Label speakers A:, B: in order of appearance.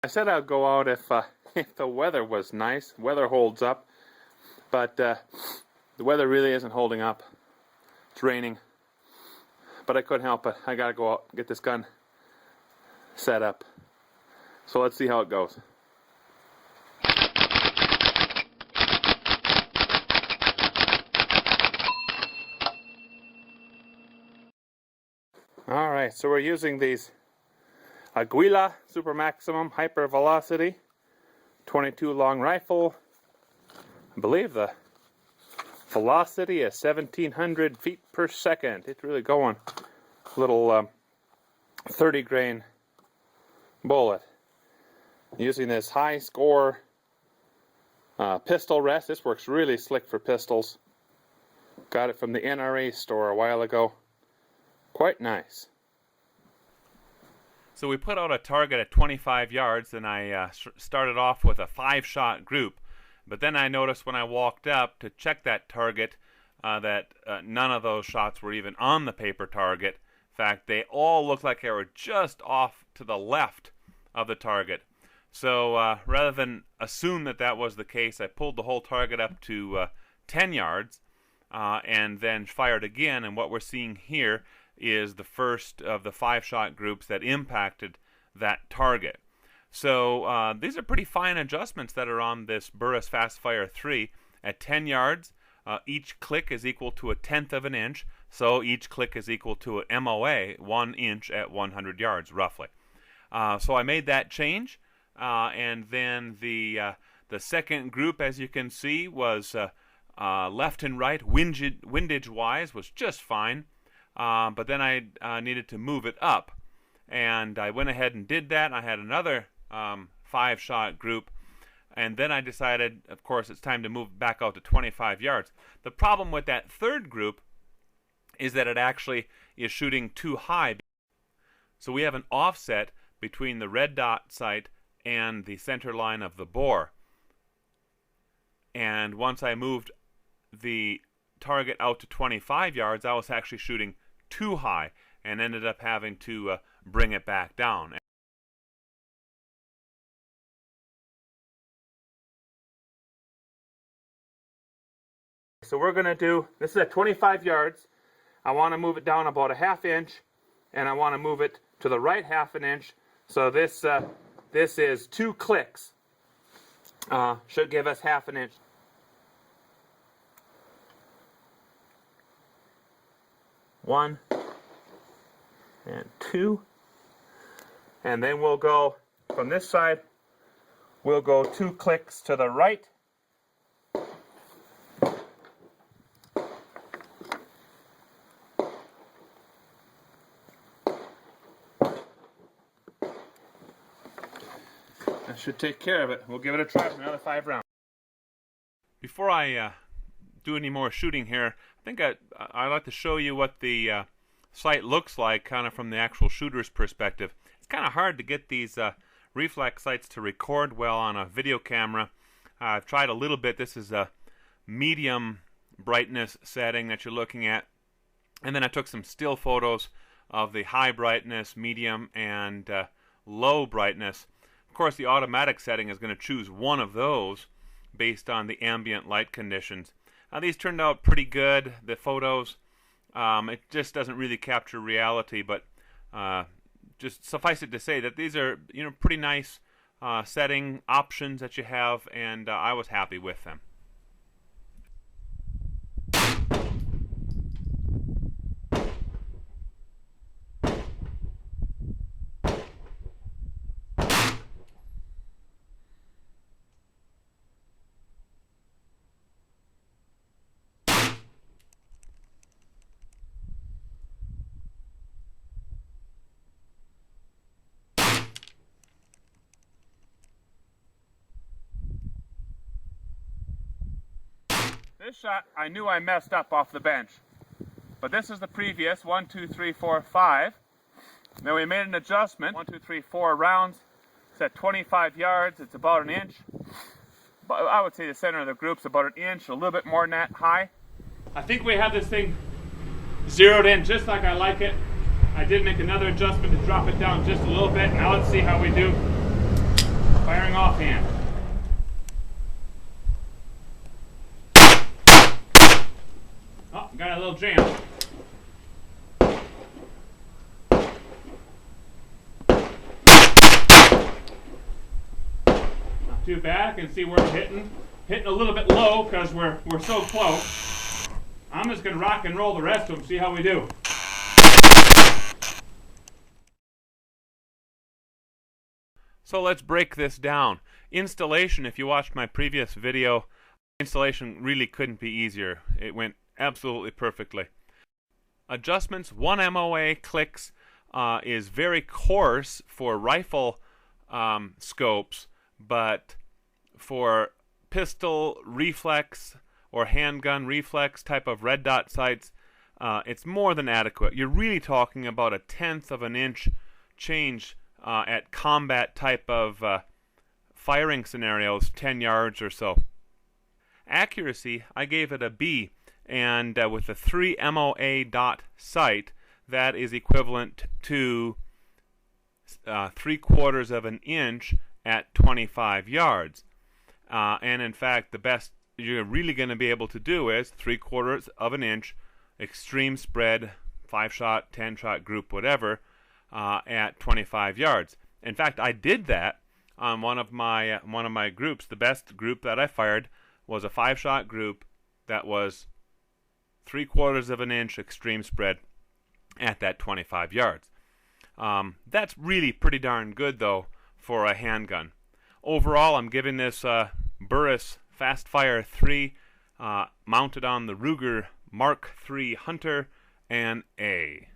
A: I said I'd go out if the weather was nice. Weather holds up, but the weather really isn't holding up. It's raining, but I couldn't help it. I gotta go out and get this gun set up. So let's see how it goes. Alright, so we're using these MkIII Super Maximum Hyper Velocity 22 long rifle. I believe the velocity is 1700 feet per second. It's really going. Little 30 grain bullet. Using this high score pistol rest. This works really slick for pistols. Got it from the NRA store a while ago. Quite nice. So we put out a target at 25 yards, and I started off with a 5-shot group. But then I noticed when I walked up to check that target that none of those shots were even on the paper target. In fact, they all looked like they were just off to the left of the target. So rather than assume that that was the case, I pulled the whole target up to 10 yards and then fired again. And what we're seeing here is the first of the 5-shot groups that impacted that target. So these are pretty fine adjustments that are on this Burris FastFire III. At 10 yards, each click is equal to 1/10 of an inch, so each click is equal to an MOA, 1 inch at 100 yards, roughly. So I made that change, and then the second group, as you can see, was left and right, windage-wise, was just fine. But then I needed to move it up, and I went ahead and did that. I had another 5-shot group, and then I decided, of course, it's time to move back out to 25 yards. The problem with that third group is that it actually is shooting too high. So we have an offset between the red dot sight and the center line of the bore. And once I moved the target out to 25 yards, I was actually shooting too high and ended up having to bring it back down. So we're going to do, this is at 25 yards. I want to move it down about a 1/2 inch, and I want to move it to the right 1/2 inch. So this is 2 clicks. Should give us 1/2 inch. One and 2, and then we'll go from this side. We'll go 2 clicks to the right. That should take care of it. We'll give it a try for another 5 rounds. Before I do any more shooting here, I think I'd like to show you what the sight looks like kind of from the actual shooter's perspective. It's kind of hard to get these reflex sights to record well on a video camera. I've tried a little bit. This is a medium brightness setting that you're looking at. And then I took some still photos of the high brightness, medium, and low brightness. Of course, the automatic setting is going to choose one of those based on the ambient light conditions. These turned out pretty good, the photos. It just doesn't really capture reality, but just suffice it to say that these are, pretty nice setting options that you have, and I was happy with them. This shot, I knew I messed up off the bench. But this is the previous, 1, 2, 3, 4, 5. Then we made an adjustment, 1, 2, 3, 4 rounds. It's at 25 yards, it's about 1 inch. But I would say the center of the group's about 1 inch, a little bit more than that high. I think we have this thing zeroed in just like I like it. I did make another adjustment to drop it down just a little bit. Now let's see how we do. little jam. Not too bad. I can see where we're hitting. Hitting a little bit low because we're so close. I'm just going to rock and roll the rest of them, see how we do. So let's break this down. Installation, if you watched my previous video, installation really couldn't be easier. It went absolutely perfectly. Adjustments, 1 MOA clicks is very coarse for rifle scopes, but for pistol reflex or handgun reflex type of red dot sights, it's more than adequate. You're really talking about a 1/10 of an inch change at combat type of firing scenarios, 10 yards or so. Accuracy, I gave it a B, and with a 3 MOA dot sight, that is equivalent to 3/4 of an inch at 25 yards. And in fact, the best you're really going to be able to do is 3/4 of an inch, extreme spread, 5-shot, 10-shot group, whatever, at 25 yards. In fact, I did that on one of my groups. The best group that I fired was a 5-shot group that was 3/4 of an inch extreme spread at that 25 yards. That's really pretty darn good, though, for a handgun. Overall, I'm giving this Burris FastFire III mounted on the Ruger Mark III Hunter an A.